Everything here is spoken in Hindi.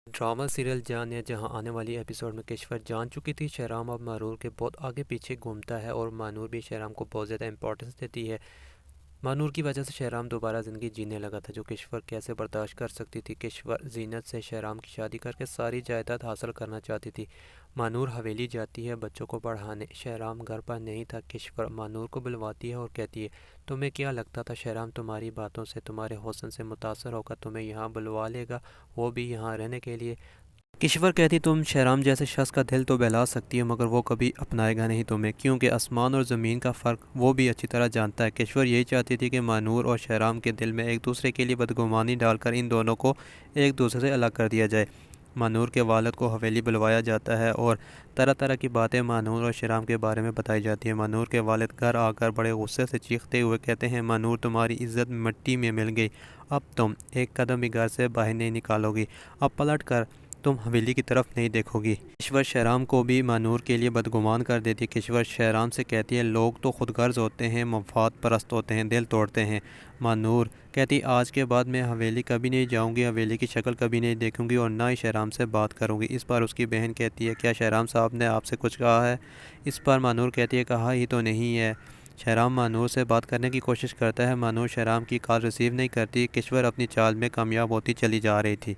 ड्रामा सीरियल जान या जहां आने वाली एपिसोड में किश्वर जान चुकी थी शहराम अब मानूर के बहुत आगे पीछे घूमता है और मानूर भी शहराम को बहुत ज़्यादा इंपॉर्टेंस देती है। मानूर की वजह से शहराम दोबारा ज़िंदगी जीने लगा था जो किश्वर कैसे बर्दाश्त कर सकती थी। किश्वर जीनत से शहराम की शादी करके सारी जायदाद हासिल करना चाहती थी। मानूर हवेली जाती है बच्चों को पढ़ाने। शहराम घर पर नहीं था। किश्वर मानूर को बुलवाती है और कहती है, तुम्हें क्या लगता था शहराम तुम्हारी बातों से तुम्हारे हुस्न से मुतासर होकर तुम्हें यहाँ बुलवा लेगा, वो भी यहाँ रहने के लिए। किश्वर कहती, तुम शहराम जैसे शख्स का दिल तो बहला सकती हो मगर वो कभी अपनाएगा नहीं तुम्हें, क्योंकि आसमान और ज़मीन का फ़र्क वो भी अच्छी तरह जानता है। किश्वर यही चाहती थी कि मानूर और शहराम के दिल में एक दूसरे के लिए बदगुमानी डालकर इन दोनों को एक दूसरे से अलग कर दिया जाए। मानूर के वालिद को हवेली बुलवाया जाता है और तरह तरह की बातें मानूर और शहराम के बारे में बताई जाती हैं। मानूर के वालिद घर आकर बड़े गुस्से से चीखते हुए कहते हैं, मानूर तुम्हारी इज्जत मिट्टी में मिल गई, अब तुम एक कदम भी घर से बाहर नहीं निकालोगी, अब पलट कर तुम हवेली की तरफ नहीं देखोगी। किश्वर शहराम को भी मानूर के लिए बदगुमान कर देती। किश्वर शहराम से कहती है, लोग तो खुदगर्ज होते हैं, मफाद परस्त होते हैं, दिल तोड़ते हैं। मानूर कहती, आज के बाद मैं हवेली कभी नहीं जाऊंगी, हवेली की शक्ल कभी नहीं देखूंगी और ना ही शहराम से बात करूंगी। इस पर उसकी बहन कहती है, क्या शहराम साहब ने आपसे कुछ कहा है? इस पर मानूर कहती है, कहा ही तो नहीं है। शहराम मानूर से बात करने की कोशिश करता है। मानूर शहराम की कॉल रिसीव नहीं करती। किश्वर अपनी चाल में कामयाब होती चली जा रही थी।